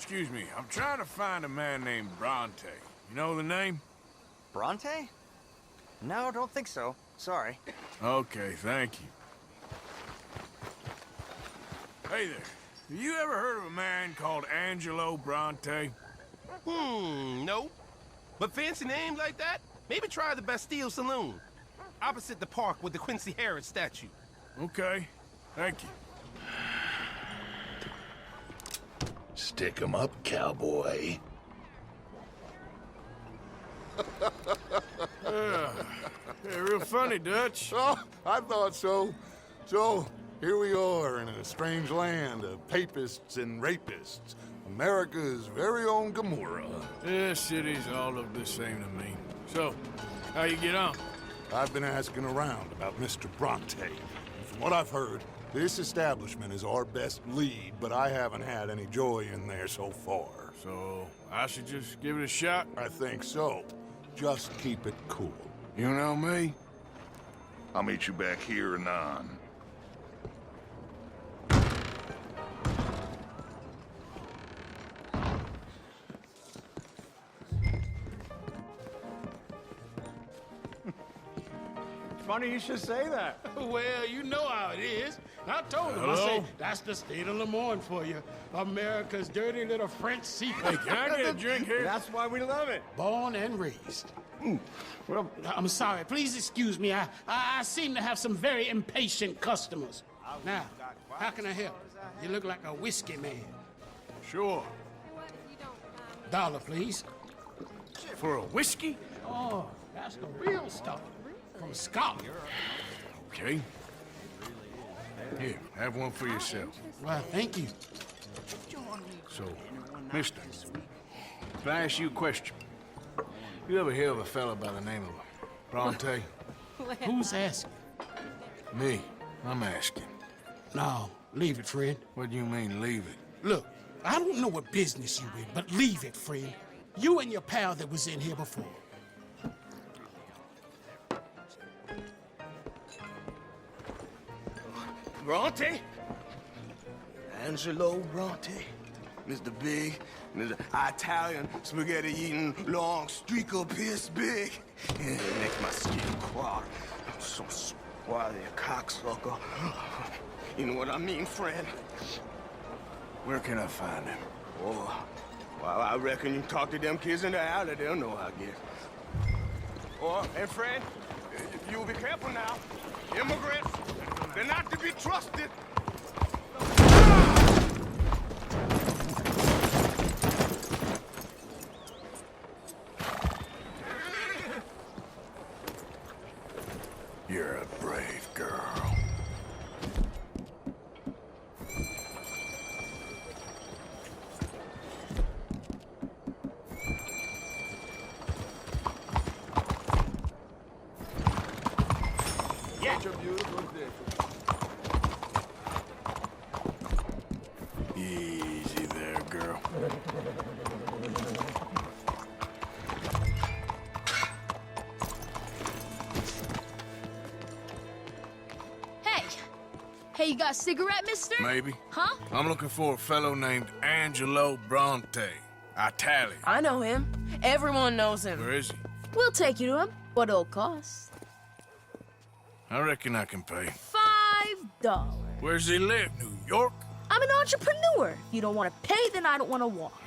Excuse me, I'm trying to find a man named Bronte. You know the name? Bronte? No, don't think so. Sorry. Okay, thank you. Hey there. Have you ever heard of a man called Angelo Bronte? No. But fancy names like that? Maybe try the Bastille Saloon. Opposite the park with the Quincy Harris statue. Okay, thank you. Stick 'em up, cowboy. Yeah, real funny, Dutch. Oh, I thought so. So, here we are in a strange land of papists and rapists. America's very own Gomorrah. This city's all look the same to me. So, how you get on? I've been asking around about Mr. Bronte. And from what I've heard, this establishment is our best lead, but I haven't had any joy in there so far. So, I should just give it a shot? I think so. Just keep it cool. You know me? I'll meet you back here anon. Funny you should say that. Well, you know how it is. I told him. I Hello? said, that's the state of Lemoyne for you. America's dirty little French secret. Hey, can I get a drink here? That's why we love it. Born and raised. Well, I'm sorry. Please excuse me. I seem to have some very impatient customers. Now, how can I help? You look like a whiskey man. Sure. $1, please. For a whiskey? Oh, that's the real stuff. From Scotland. Okay. Here, have one for yourself. Well, thank you. So, mister, can I ask you a question? You ever hear of a fella by the name of Bronte? Who's asking? Me. I'm asking. No, leave it, friend. What do you mean, leave it? Look, I don't know what business you in, but leave it, friend. You and your pal that was in here before. Bronte? Angelo Bronte. Mr. Big, Mr. Italian, spaghetti-eating, long streaker piss big. Yeah, it makes my skin crawl. I'm so swarthy, a cocksucker. You know what I mean, friend? Where can I find him? Oh, well, I reckon you talk to them kids in the alley, they'll know, I guess. Oh, and friend, you'll be careful now. Immigrants, they're not to be trusted. You're a brave girl. Easy there, girl. Hey, you got a cigarette, mister? Maybe. Huh? I'm looking for a fellow named Angelo Bronte. Italian. I know him. Everyone knows him. Where is he? We'll take you to him. What it'll cost? I reckon I can pay. $5. Where's he live? New York? I'm an entrepreneur. If you don't want to pay, then I don't want to walk.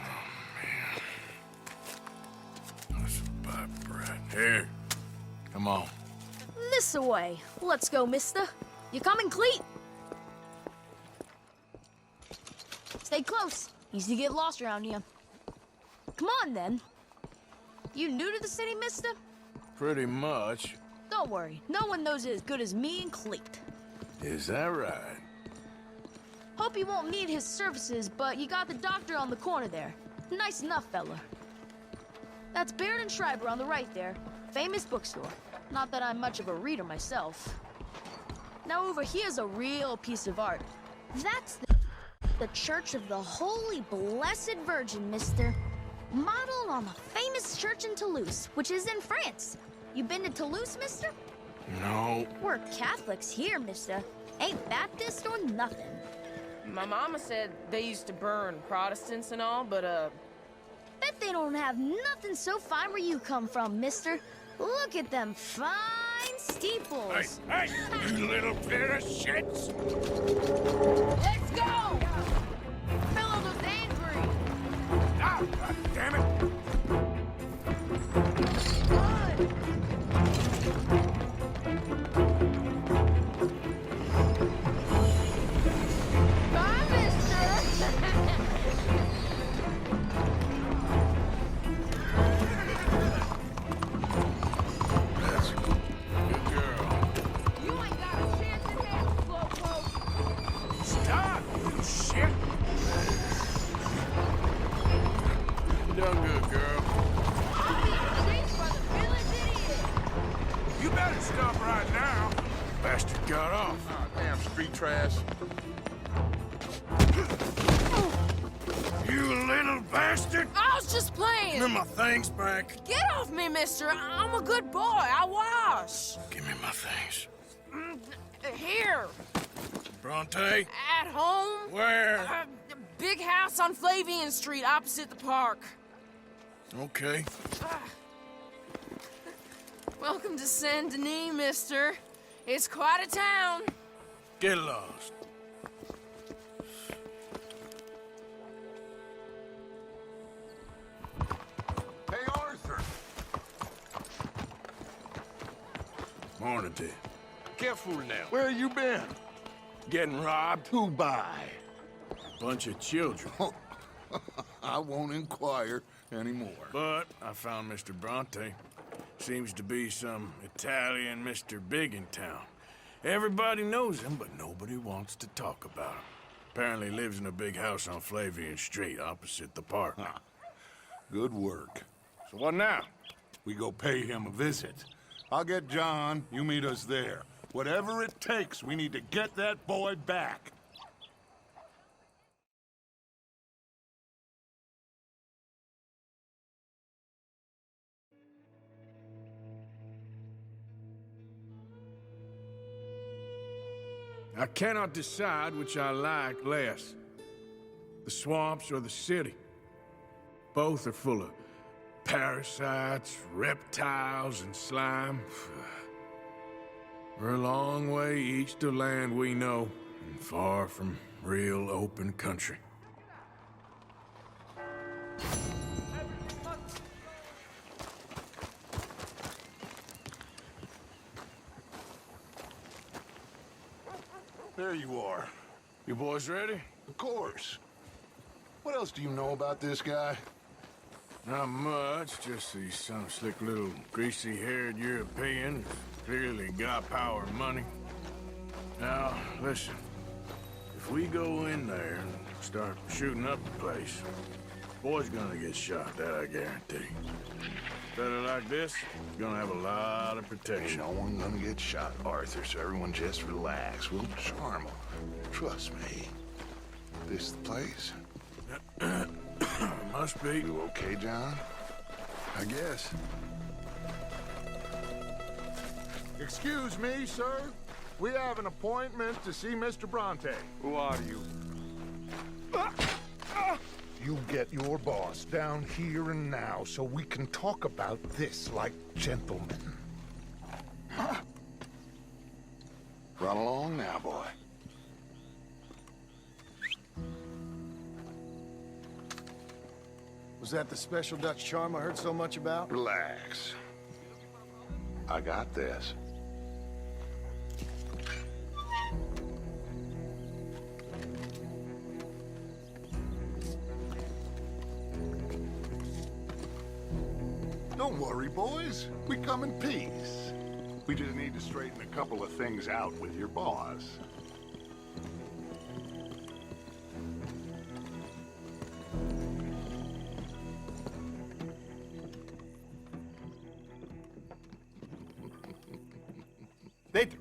That's a bad bread. Here. Come on. This away. Let's go, mister. You coming, Cleet? Stay close. Easy to get lost around here. Come on, then. You new to the city, mister? Pretty much. Don't worry. No one knows it as good as me and Cleet. Is that right? Hope you won't need his services, but you got the doctor on the corner there. Nice enough, fella. That's Baird and Schreiber on the right there. Famous bookstore. Not that I'm much of a reader myself. Now over here's a real piece of art. That's the Church of the Holy Blessed Virgin, mister. Modeled on the famous church in Toulouse, which is in France. You been to Toulouse, mister? No. We're Catholics here, mister. Ain't Baptist or nothing. My mama said they used to burn Protestants and all, but, Bet they don't have nothing so fine where you come from, mister. Look at them fine steeples. Hey, you little pair of shits! Let's go! Fellow was angry. Ah, God damn it! Bye, mister. That's a good girl. You ain't got a chance in hell, Slowpoke. Stop, you shit! You done good, girl. I'm being chased by the village idiot. You better stop right now. Bastard got off. Ah, damn street trash. You little bastard! I was just playing. Give me my things back. Get off me, mister. I'm a good boy. I wash. Give me my things. Here. Bronte? At home. Where? Big house on Flavian Street, opposite the park. Okay. Welcome to Saint Denis, mister. It's quite a town. Get lost. Hey, Arthur. Morning to you. Careful now. Where you been? Getting robbed? Who by? Bunch of children. I won't inquire anymore. But I found Mr. Bronte. Seems to be some Italian Mr. Big in town. Everybody knows him, but nobody wants to talk about him. Apparently lives in a big house on Flavian Street, opposite the park. Good work. So what now? We go pay him a visit. I'll get John, you meet us there. Whatever it takes, we need to get that boy back. I cannot decide which I like less. The swamps or the city. Both are full of parasites, reptiles, and slime. We're a long way east of land we know, and far from real open country. There you are. You boys ready? Of course. What else do you know about this guy? Not much, just he's some slick little greasy-haired European. Clearly got power and money. Now, listen. If we go in there and start shooting up the place, boy's gonna get shot, that I guarantee. Better like this, he's gonna have a lot of Ain't protection. no one gonna get shot, Arthur, so everyone just relax. We'll charm them. Trust me. This the place? Must be. You okay, John? I guess. Excuse me, sir. We have an appointment to see Mr. Bronte. Who are you? You get your boss down here and now so we can talk about this like gentlemen. Run along now, boy. Was that the special Dutch charm I heard so much about? Relax. I got this. Don't worry, boys. We come in peace. We just need to straighten a couple of things out with your boss. Dentro.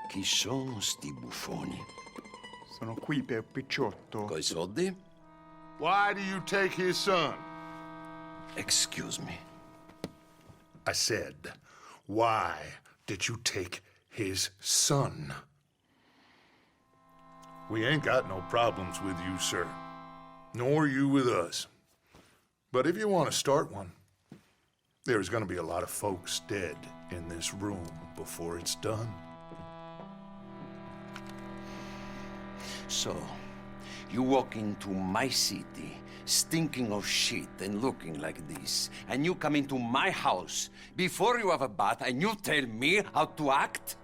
Chi sono sti buffoni? Sono qui per Picciotto. Coi soldi? Why do you take his son? Excuse me. I said, why did you take his son? We ain't got no problems with you, sir. Nor you with us. But if you want to start one, there's gonna be a lot of folks dead in this room before it's done. So, you walk into my city, stinking of shit and looking like this, and you come into my house before you have a bath and you tell me how to act?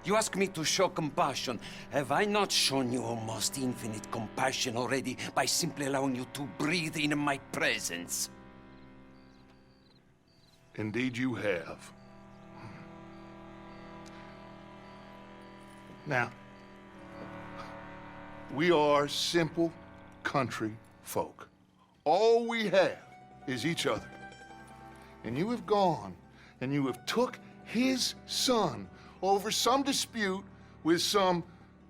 You ask me to show compassion. Have I not shown you almost infinite compassion already by simply allowing you to breathe in my presence? Indeed you have. Now, we are simple country folk. All we have is each other. And you have gone and you have took his son over some dispute with some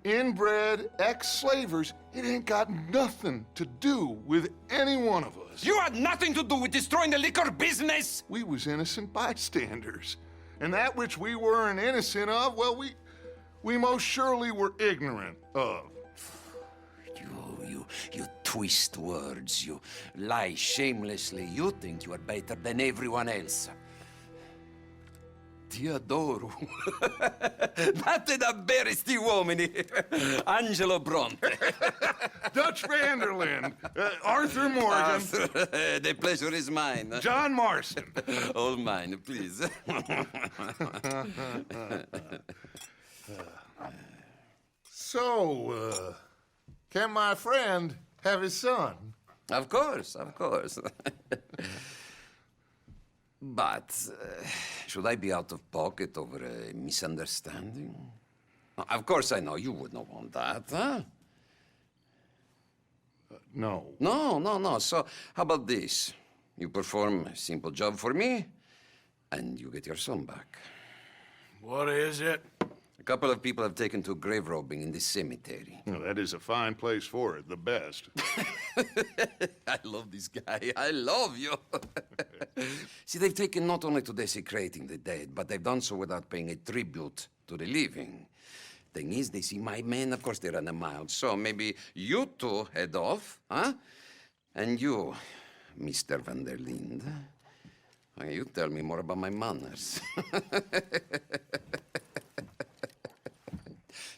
inbred ex-slavers. It ain't got nothing to do with any one of us. You had nothing to do with destroying the liquor business! We was innocent bystanders. And that which we weren't innocent of, well, we most surely were ignorant of. You twist words, you lie shamelessly, you think you are better than everyone else. Ti adoro. Date da bere sti uomini. Angelo Bronte. Dutch Vanderland. Arthur Morgan. Arthur, the pleasure is mine. John Marston. All mine, please. So, can my friend have his son? Of course, of course. But, should I be out of pocket over a misunderstanding? Of course I know you would not want that, huh? No. No. So, how about this? You perform a simple job for me, and you get your son back. What is it? A couple of people have taken to grave robbing in this cemetery. Well, that is a fine place for it, the best. I love this guy. I love you. See, they've taken not only to desecrating the dead, but they've done so without paying a tribute to the living. Thing is, they see my men, of course they run a mile. So maybe you two head off, huh? And you, Mr. Van der Linde, you tell me more about my manners.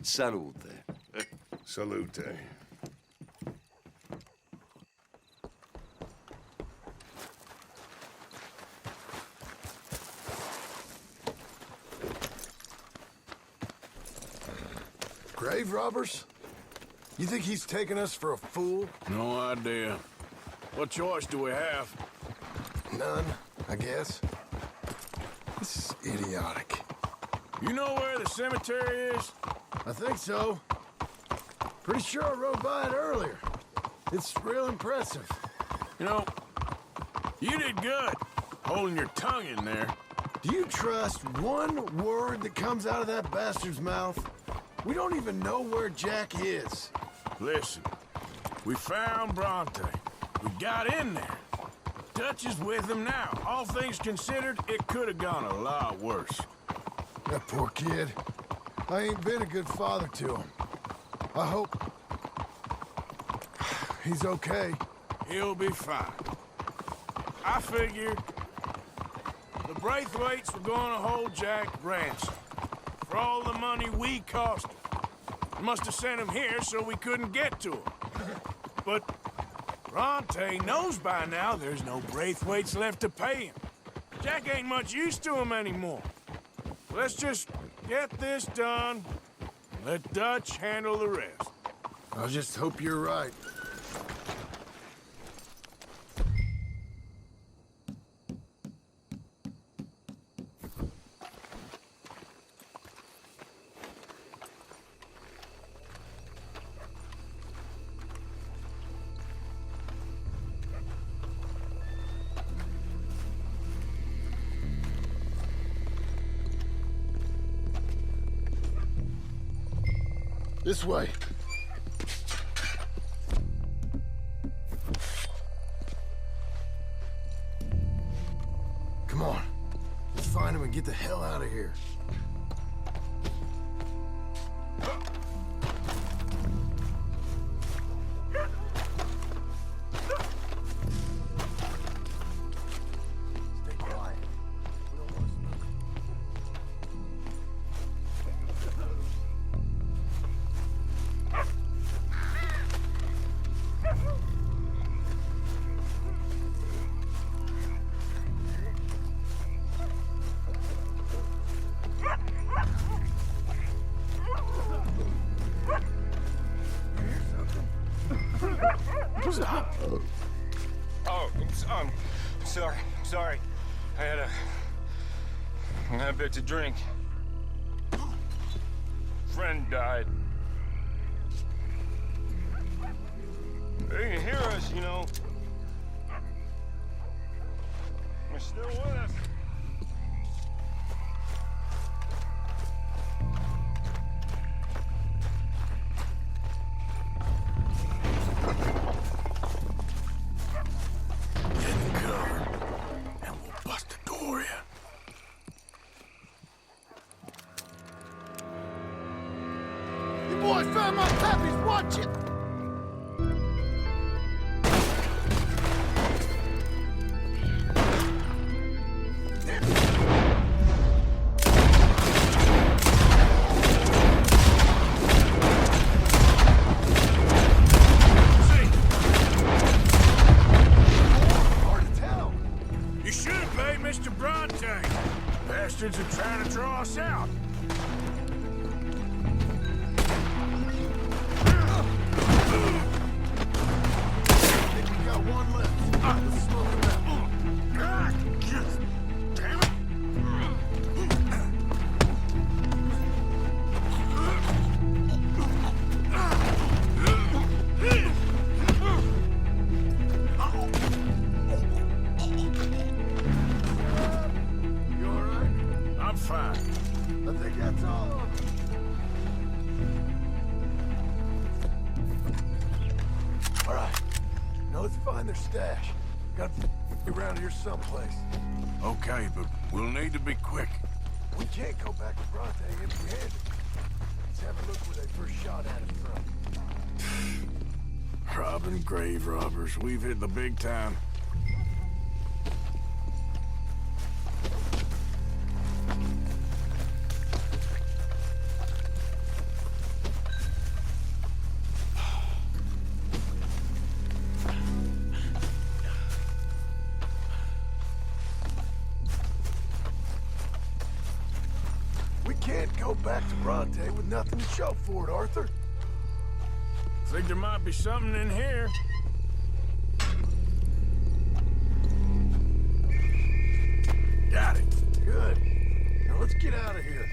Salute. Salute. Grave robbers? You think he's taking us for a fool? No idea. What choice do we have? None, I guess. This is idiotic. You know where the cemetery is? I think so. Pretty sure I rode by it earlier. It's real impressive. You know, you did good holding your tongue in there. Do you trust one word that comes out of that bastard's mouth? We don't even know where Jack is. Listen, we found Bronte. We got in there. Dutch is with him now. All things considered, it could have gone a lot worse. That poor kid. I ain't been a good father to him. I hope he's okay. He'll be fine. I figured the Braithwaites were going to hold Jack ransom for all the money we cost him. They must have sent him here so we couldn't get to him. But Bronte knows by now there's no Braithwaites left to pay him. Jack ain't much use to him anymore. Let's just get this done. Let Dutch handle the rest. I just hope you're right. This way. Come on. Let's find him and get the hell out of here. Sorry. I had a bit to drink. Friend died. They can hear us, you know. They're still with us. Get in cover, and we'll bust the door in. You boys found my puppies, watch it! You should have paid Mr. Bronte. Bastards are trying to draw us out. I think we got one left. All right, let's smoke him out. Damn it! You all right? I'm fine. I think that's all of them. All right. Now let's find their stash. Gotta be around here someplace. Okay, but we'll need to be quick. We can't go back to Bronte empty-handed. Let's have a look where they first shot at us from. Robbing grave robbers. We've hit the big time. We can't go back to Bronte with nothing to show for it, Arthur. Think there might be something in here. Got it. Good. Now let's get out of here.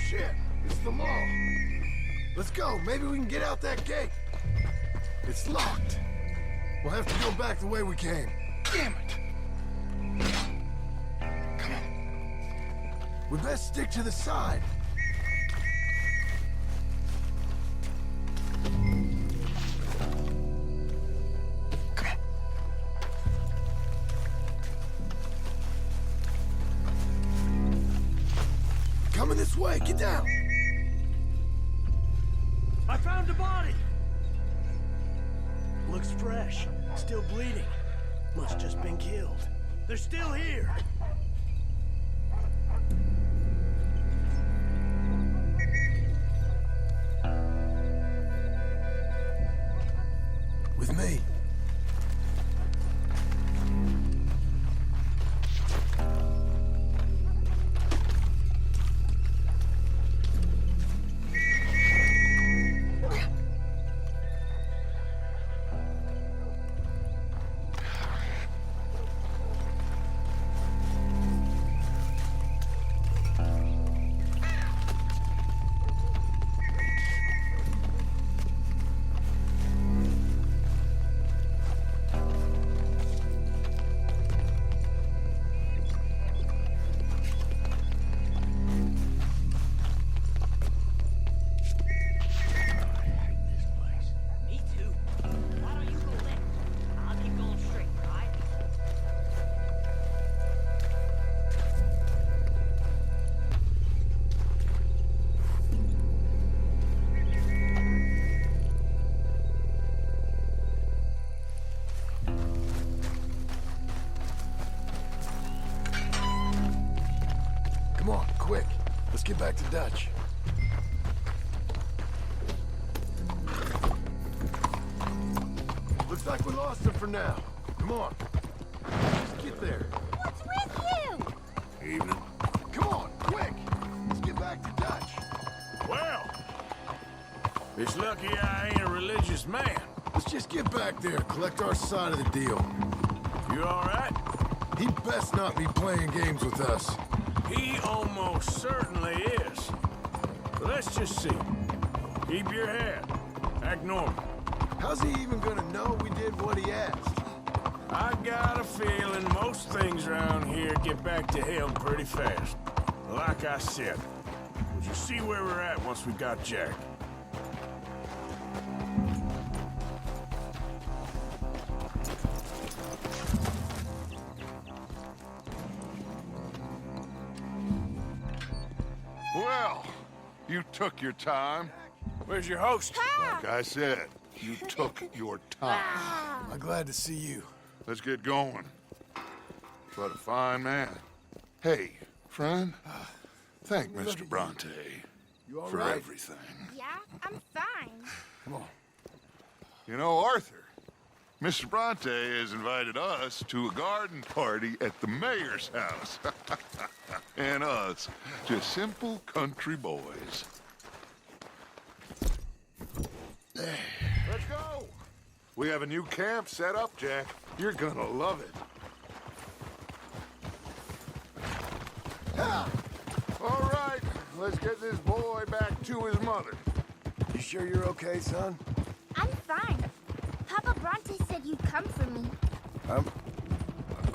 Shit, it's the mall. Let's go. Maybe we can get out that gate. It's locked. We'll have to go back the way we came. Damn it. Come on. We best stick to the side. Coming this way, get down! I found a body! Looks fresh, still bleeding. Must just been killed. They're still here! With me. Come on, quick. Let's get back to Dutch. Looks like we lost him for now. Come on. Let's get there. What's with you? Evening. Come on, quick. Let's get back to Dutch. Well, it's lucky I ain't a religious man. Let's just get back there, collect our side of the deal. You all right? He best not be playing games with us. He almost certainly is. But let's just see. Keep your head. Act normal. How's he even gonna know we did what he asked? I got a feeling most things around here get back to him pretty fast. Like I said, we'll just see where we're at once we got Jack. Well, you took your time. Where's your host? Like I said, you took your time. I'm glad to see you. Let's get going. What a fine man. Hey, friend, thank Mr. Bronte You all for right? everything. Yeah, I'm fine. Come on. You know, Arthur, Mr. Bronte has invited us to a garden party at the mayor's house. And us, just simple country boys. Let's go. We have a new camp set up, Jack. You're gonna love it. All right, let's get this boy back to his mother. You sure you're okay, son? I'm fine. Papa Bronte said you'd come for me.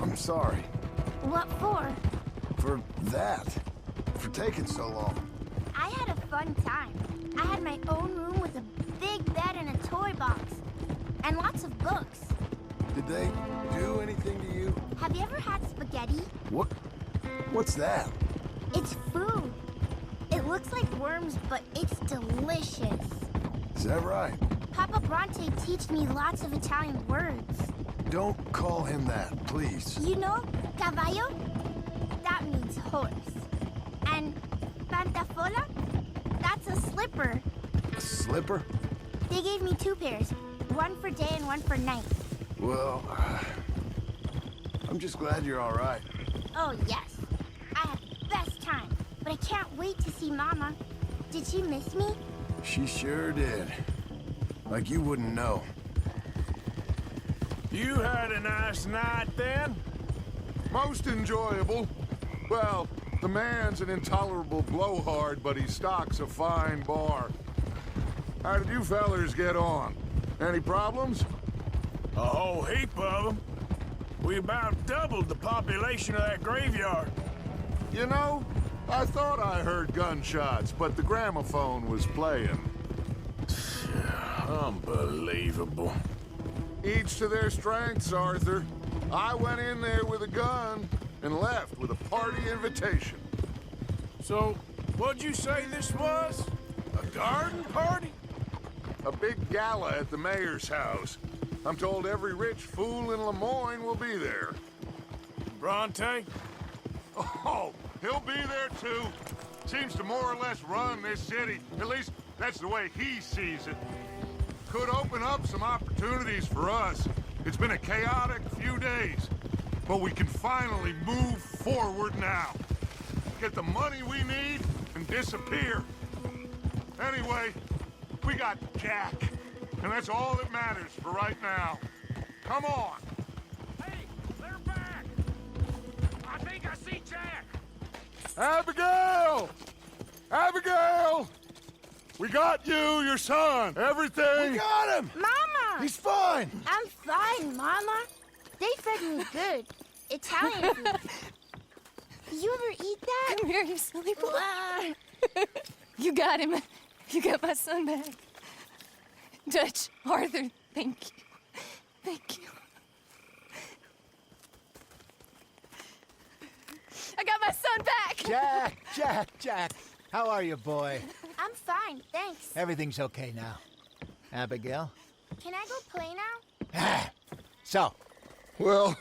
I'm sorry. What for? For that. For taking so long. I had a fun time. I had my own room with a big bed and a toy box. And lots of books. Did they do anything to you? Have you ever had spaghetti? What's that? It's food. It looks like worms, but it's delicious. Is that right? Papa Bronte teach me lots of Italian words. Don't call him that, please. You know, caballo? That means horse. And pantafola? That's a slipper. A slipper? They gave me 2 pairs. One for day and one for night. Well, I'm just glad you're all right. Oh, yes. I had the best time. But I can't wait to see Mama. Did she miss me? She sure did. Like you wouldn't know. You had a nice night then? Most enjoyable. Well, the man's an intolerable blowhard, but he stocks a fine bar. How did you fellers get on? Any problems? A whole heap of them. We about doubled the population of that graveyard. You know, I thought I heard gunshots, but the gramophone was playing. Unbelievable. Each to their strengths, Arthur. I went in there with a gun and left with a party invitation. So, what'd you say this was? A garden party? A big gala at the mayor's house. I'm told every rich fool in Lemoyne will be there. Bronte? Oh, he'll be there too. Seems to more or less run this city. At least, that's the way he sees it. Could open up some opportunities for us. It's been a chaotic few days, but we can finally move forward now. Get the money we need and disappear. Anyway, we got Jack, and that's all that matters for right now. Come on. Hey, they're back! I think I see Jack! Abigail! Abigail! We got you, your son, everything. We got him! Mama! He's fine! I'm fine, Mama. They fed me good. Italian food. Did you ever eat that? Come here, you silly boy. You got him. You got my son back. Dutch, Arthur, thank you. Thank you. I got my son back! Jack. How are you, boy? I'm fine, thanks. Everything's okay now. Abigail? Can I go play now? So? Well,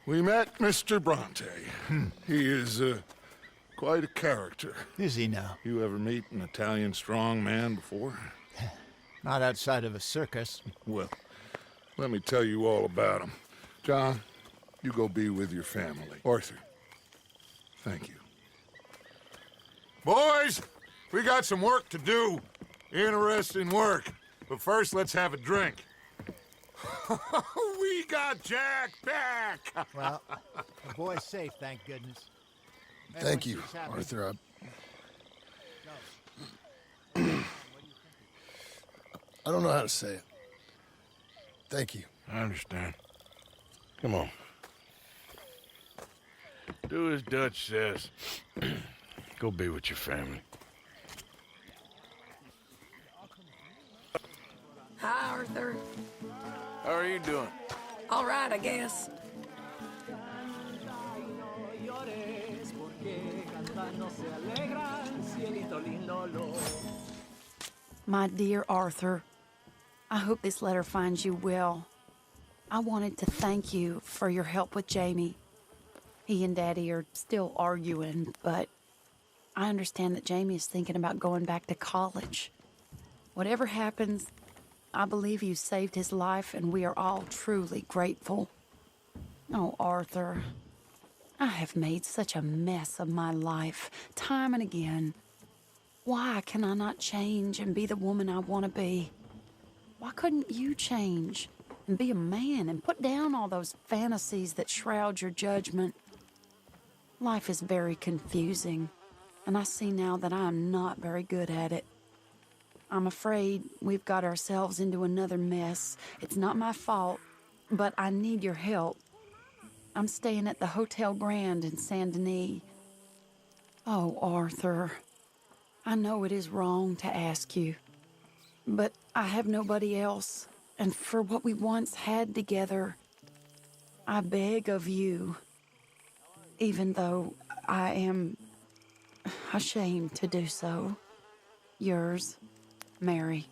we met Mr. Bronte. He is quite a character. Is he now? You ever meet an Italian strongman before? Not outside of a circus. Well, let me tell you all about him. John, you go be with your family. Arthur, thank you. Boys, we got some work to do. Interesting work. But first, let's have a drink. We got Jack back! Well, the boy's safe, thank goodness. Thank you, Everyone seems happy. Arthur. I don't know how to say it. Thank you. I understand. Come on. Do as Dutch says. Go be with your family. Hi, Arthur. How are you doing? All right, I guess. My dear Arthur, I hope this letter finds you well. I wanted to thank you for your help with Jamie. He and Daddy are still arguing, but I understand that Jamie is thinking about going back to college. Whatever happens, I believe you saved his life, and we are all truly grateful. Oh, Arthur, I have made such a mess of my life, time and again. Why can I not change and be the woman I want to be? Why couldn't you change and be a man and put down all those fantasies that shroud your judgment? Life is very confusing, and I see now that I am not very good at it. I'm afraid we've got ourselves into another mess. It's not my fault, but I need your help. I'm staying at the Hotel Grand in Saint Denis. Oh, Arthur, I know it is wrong to ask you, but I have nobody else, and for what we once had together, I beg of you, even though I am ashamed to do so. Yours, Mary.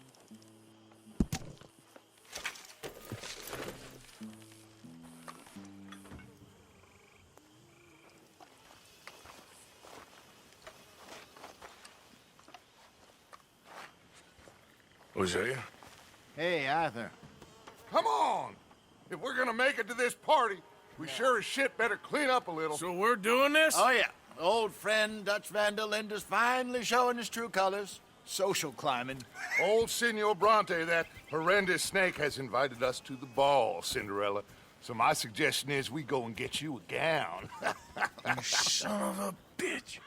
Hosea? Hey, Arthur. Come on! If we're gonna make it to this party, we sure as shit better clean up a little. So we're doing this? Oh, yeah. Old friend Dutch Van der Linde's finally showing his true colors. Social climbing. Old Senor Bronte, that horrendous snake, has invited us to the ball, Cinderella. So my suggestion is we go and get you a gown. You son of a bitch.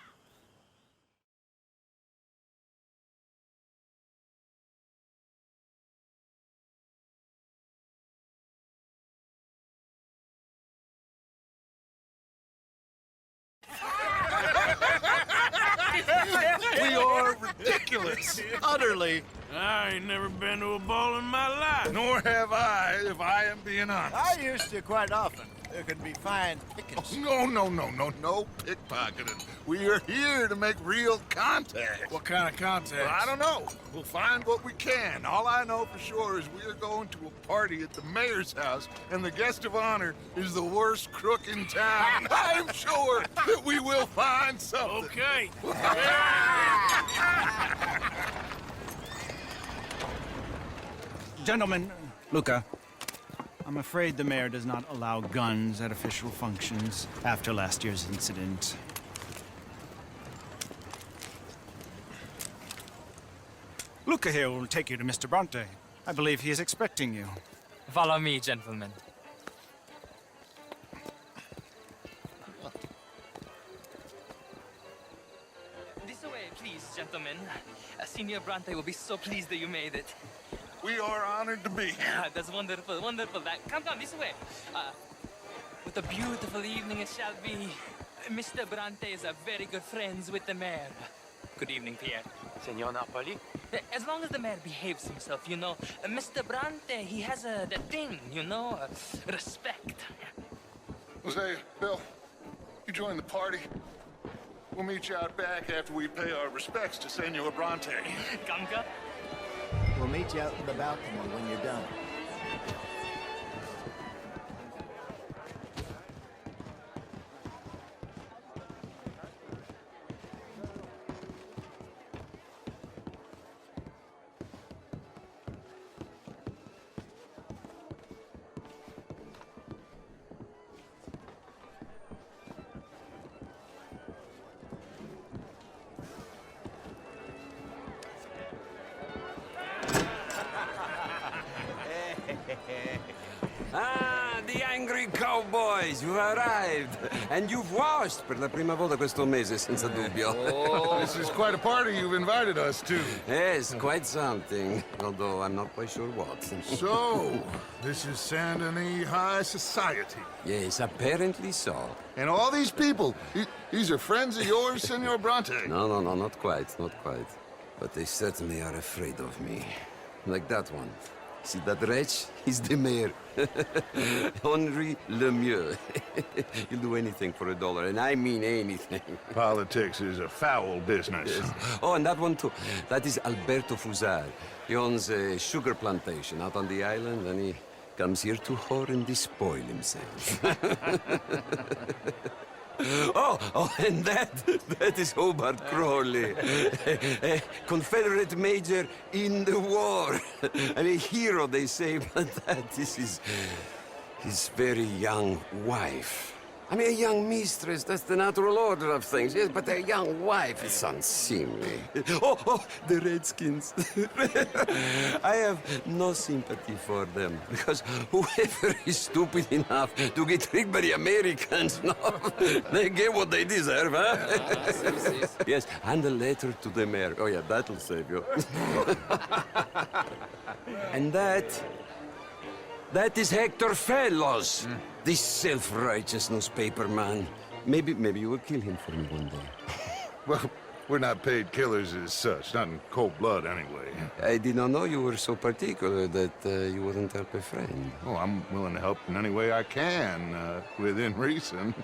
We are ridiculous. Utterly. I ain't never been to a ball in my life. Nor have I, if I am being honest. I used to quite often. There can be fine pickings. No pickpocketing. We are here to make real contact. What kind of contact? Well, I don't know. We'll find what we can. All I know for sure is we are going to a party at the mayor's house, and the guest of honor is the worst crook in town. I'm sure that we will find something. Okay. Gentlemen, Luca, I'm afraid the mayor does not allow guns at official functions after last year's incident. Luca here will take you to Mr. Bronte. I believe he is expecting you. Follow me, gentlemen. This way, please, gentlemen. Senior Bronte will be so pleased that you made it. We are honored to be here. That's wonderful, wonderful. Come, this way. What a beautiful evening it shall be. Mr. Bronte is very good friends with the mayor. Good evening, Pierre. Senor Napoli? As long as the mayor behaves himself, you know. Mr. Bronte, he has that thing, you know, respect. Hosea, Bill, you join the party. We'll meet you out back after we pay our respects to Senor Bronte. Come. We'll meet you out in the balcony when you're done. Ciao, boys, you arrived. And you've washed per la prima volta questo mese, senza dubbio. This is quite a party you've invited us to. Yes, quite something. Although I'm not quite sure what. So, this is Saint Denis High Society. Yes, apparently so. And all these people, these are friends of yours, Senor Bronte? No, not quite, not quite. But they certainly are afraid of me. Like that one. See that wretch? He's the mayor. Henri Lemieux. He'll do anything for $1, and I mean anything. Politics is a foul business. Yes. Oh, and that one too. That is Alberto Fusar. He owns a sugar plantation out on the island, and he comes here to whore and despoil himself. Oh, and that is Hobart Crawley, a Confederate major in the war, and a hero, they say, but that is his very young wife. I mean, a young mistress, that's the natural order of things, yes, but a young wife is unseemly. Oh, the Redskins. I have no sympathy for them, because whoever is stupid enough to get tricked by the Americans, no, they get what they deserve, huh? Yes, and a letter to the mayor. Oh, yeah, that'll save you. And that is Hector Fellows. This self-righteous newspaper man. Maybe you will kill him for me one day. Well, we're not paid killers as such, not in cold blood anyway. I did not know you were so particular that you wouldn't help a friend. Oh, I'm willing to help in any way I can, within reason.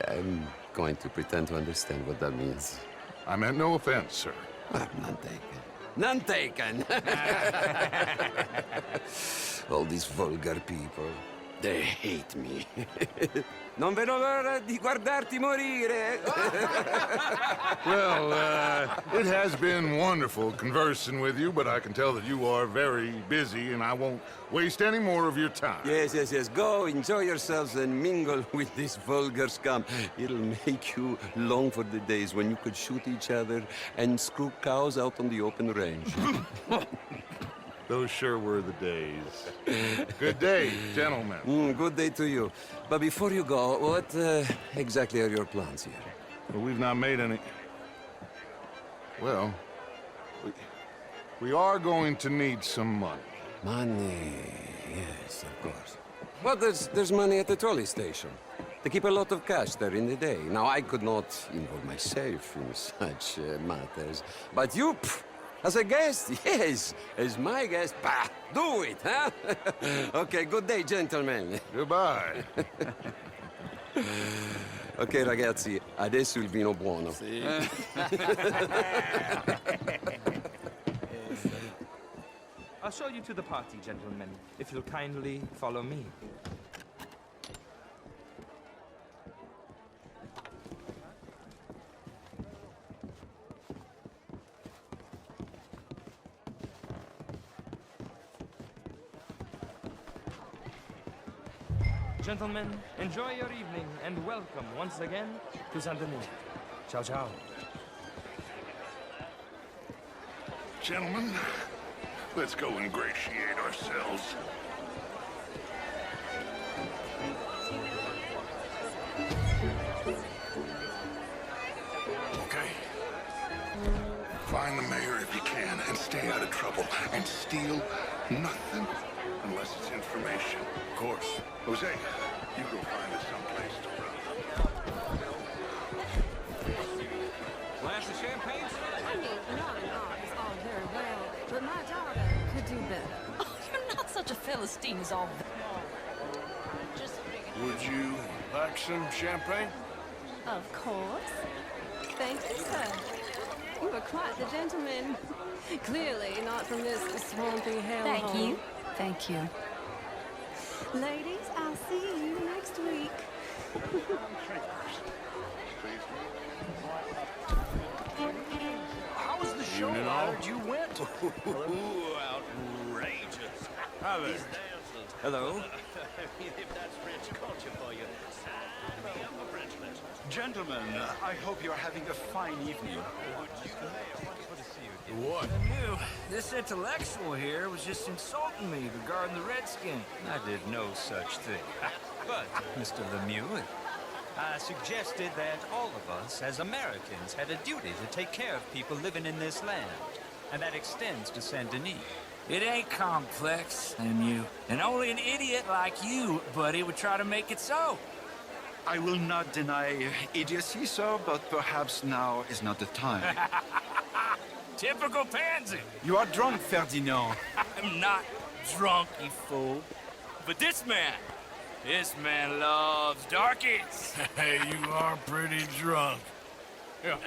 I'm going to pretend to understand what that means. I meant no offense, sir. None taken. None taken! All these vulgar people. They hate me. Non vedo l'ora di guardarti morire. Well, it has been wonderful conversing with you, but I can tell that you are very busy, and I won't waste any more of your time. Yes. Go, enjoy yourselves, and mingle with this vulgar scum. It'll make you long for the days when you could shoot each other and screw cows out on the open range. Those sure were the days. Good day, gentlemen. Good day to you. But before you go, what exactly are your plans here? Well, we've not made any... Well, we are going to need some money. Money, yes, of course. Well, there's money at the trolley station. They keep a lot of cash there in the day. Now, I could not involve myself in such matters. But you... As a guest? Yes. As my guest? Bah, do it, huh? Okay, good day, gentlemen. Goodbye. Ok, ragazzi, adesso il vino buono. Sì. I'll show you to the party, gentlemen, if you'll kindly follow me. Gentlemen, enjoy your evening and welcome once again to Saint Denis. Ciao, ciao. Gentlemen, let's go ingratiate ourselves. Okay. Find the mayor if you can and stay out of trouble. And steal nothing unless it's information. Of course. Jose, you go find us someplace to run. Glass of champagne? I mean, not an art is all very well, but my daughter could do better. Oh, you're not such a Philistine as all that. Would you like some champagne? Of course. Thank you, sir. You are quite the gentleman. Clearly not from this swampy hellhole. Thank you. Thank you. Ladies, I'll see you next week. How was the show? Evening, I all. heard you went. Outrageous. Hi there. Hello. If that's French culture for you. Gentlemen, I hope you're having a fine evening. What? Lemieux, this intellectual here was just insulting me regarding the Redskin. I did no such thing. But, Mr. Lemieux, I suggested that all of us, as Americans, had a duty to take care of people living in this land. And that extends to Saint Denis. It ain't complex, Lemieux. And only an idiot like you, buddy, would try to make it so. I will not deny idiocy, sir, but perhaps now is not the time. Typical pansy. You are drunk, Ferdinand. I'm not drunk, you fool. But this man loves darkies. Hey, you are pretty drunk. Yeah,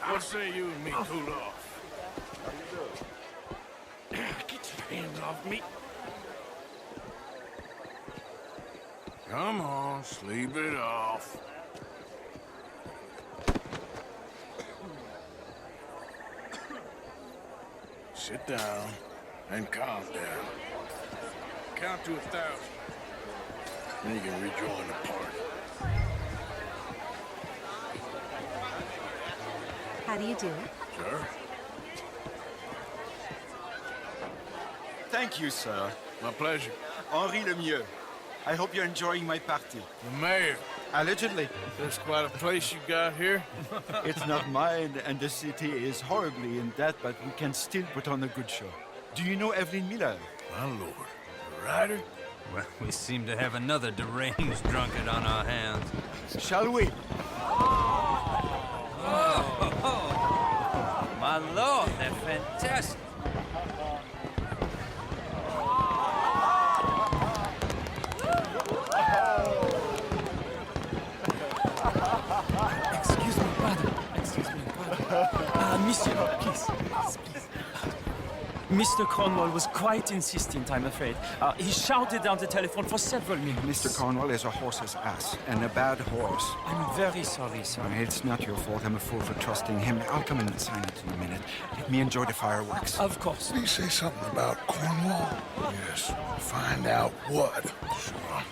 what say you and me cool off? Get your hands off me. Come on, sleep it off. Sit down and calm down. Count to 1,000. Then you can rejoin the party. How do you do? Sure. Thank you, sir. My pleasure. Henri Lemieux. I hope you're enjoying my party. The mayor. Allegedly. There's quite a place you got here. It's not mine, and the city is horribly in debt, but we can still put on a good show. Do you know Evelyn Miller? My lord. A writer? Well, we seem to have another deranged drunkard on our hands. Shall we? Oh, my lord, they're fantastic. Excuse me, brother. Monsieur, please. Mr. Cornwall was quite insistent, I'm afraid. He shouted down the telephone for several minutes. Mr. Cornwall is a horse's ass, and a bad horse. I'm very sorry, sir. It's not your fault. I'm a fool for trusting him. I'll come in and sign it in a minute. Let me enjoy the fireworks. Of course. Did he say something about Cornwall? Yes. Find out what. Sure.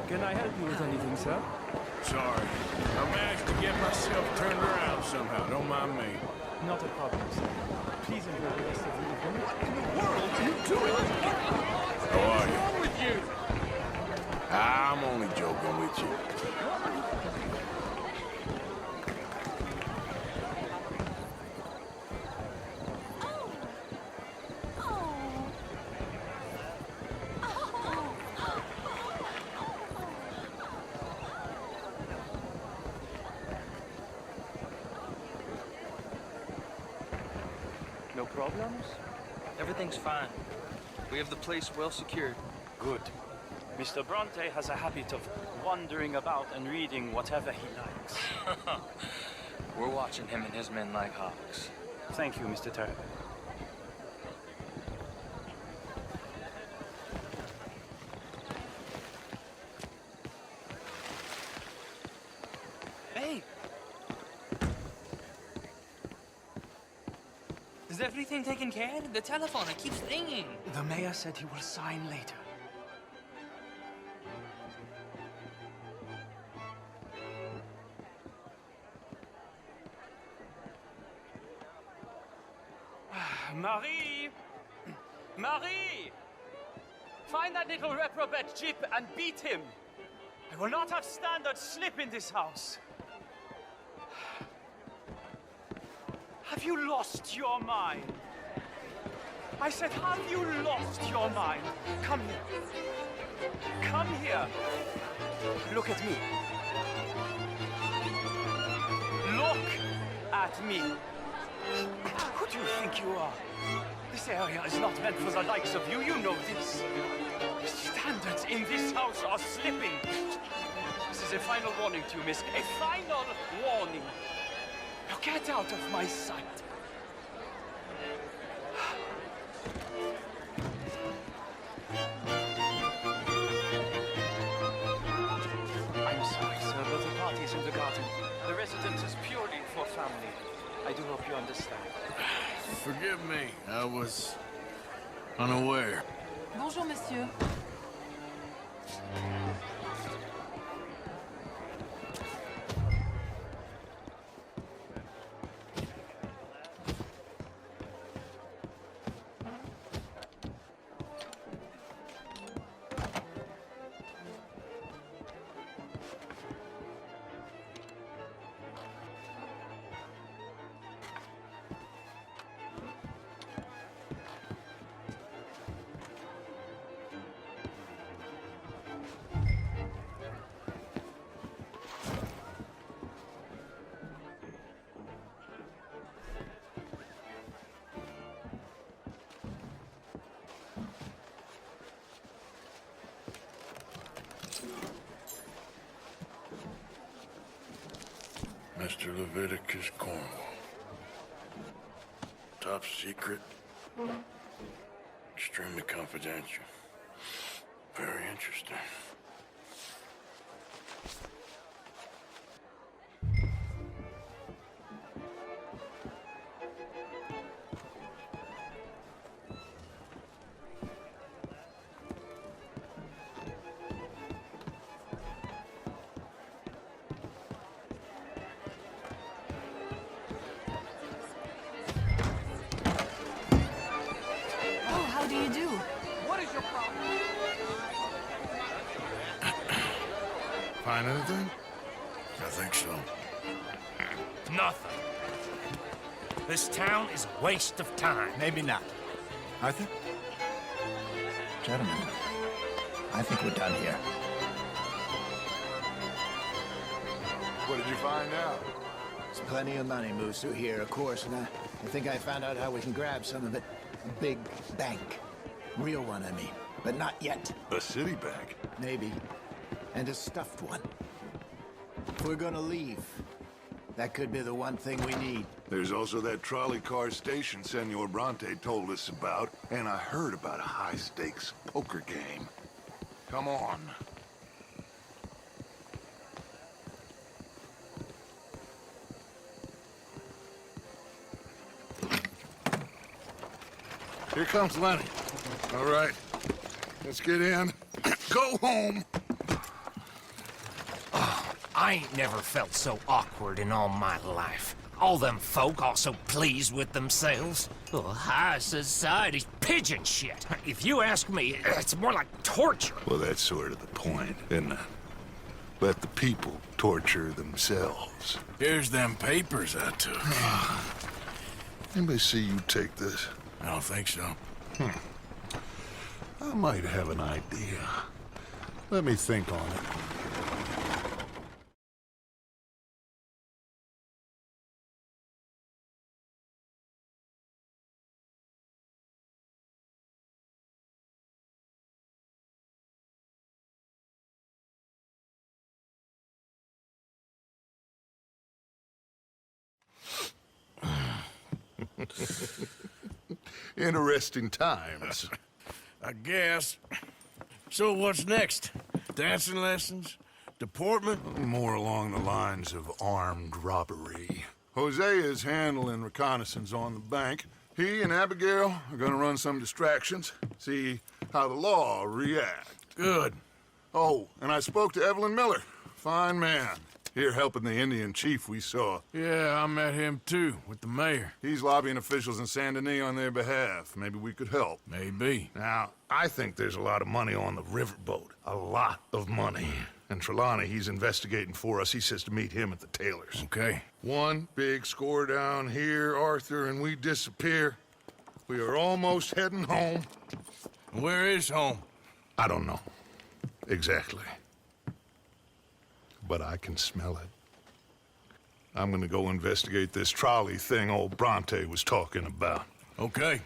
Can I help you with anything, sir? Sorry. I managed to get myself turned around somehow. Don't mind me. Not a problem, sir. Please enjoy the rest of the evening. What in the world are you doing? How are you? What's wrong with you? I'm only joking with you. No problems? Everything's fine. We have the place well secured. Good. Mr. Bronte has a habit of wandering about and reading whatever he likes. We're watching him and his men like hawks. Thank you, Mr. Turner. Hey! Is everything taken care of? The telephone, it keeps ringing. The mayor said he will sign later. Marie! Marie! Find that little reprobate Jip and beat him. I will not have standards slip in this house. Have you lost your mind? I said, have you lost your mind? Come here. Come here. Look at me. Look at me. Who do you think you are? This area is not meant for the likes of you. You know this. The standards in this house are slipping. This is a final warning to you, miss. A final warning. Now get out of my sight. I'm sorry, sir, but the party's in the garden. The residence is purely for family. I do hope you understand. forgive me. I was unaware. Bonjour, monsieur. Mr. Leviticus Cornwall. Top secret. Extremely confidential. Very interesting. How do you do? What is your problem? Find anything? I think so. Nothing. This town is a waste of time. Maybe not. Arthur? Gentlemen, I think we're done here. What did you find out? There's plenty of money moves through here, of course, and I think I found out how we can grab some of it. A big bank. Real one, I mean. But not yet. A city bank? Maybe. And a stuffed one. If we're gonna leave, that could be the one thing we need. There's also that trolley car station Senor Bronte told us about, and I heard about a high-stakes poker game. Come on. Here comes Lenny. All right, let's get in. Go home. I ain't never felt so awkward in all my life. All them folk all so pleased with themselves. Oh, high society's pigeon shit. If you ask me, it's more like torture. Well, that's sort of the point, isn't it? Let the people torture themselves. Here's them papers I took. Anybody see you take this? I don't think so. I might have an idea. Let me think on it. Interesting times. I guess. So what's next? Dancing lessons? Deportment? More along the lines of armed robbery. Hosea is handling reconnaissance on the bank. He and Abigail are gonna run some distractions, see how the law reacts. Good. Oh, and I spoke to Evelyn Miller. Fine man. Here helping the Indian chief we saw. Yeah, I met him too, with the mayor. He's lobbying officials in Saint Denis on their behalf. Maybe we could help. Maybe. Now, I think there's a lot of money on the riverboat. A lot of money. And Trelawney, he's investigating for us. He says to meet him at the Taylor's. Okay. One big score down here, Arthur, and we disappear. We are almost heading home. Where is home? I don't know. Exactly. But I can smell it. I'm gonna go investigate this trolley thing old Bronte was talking about. Okay.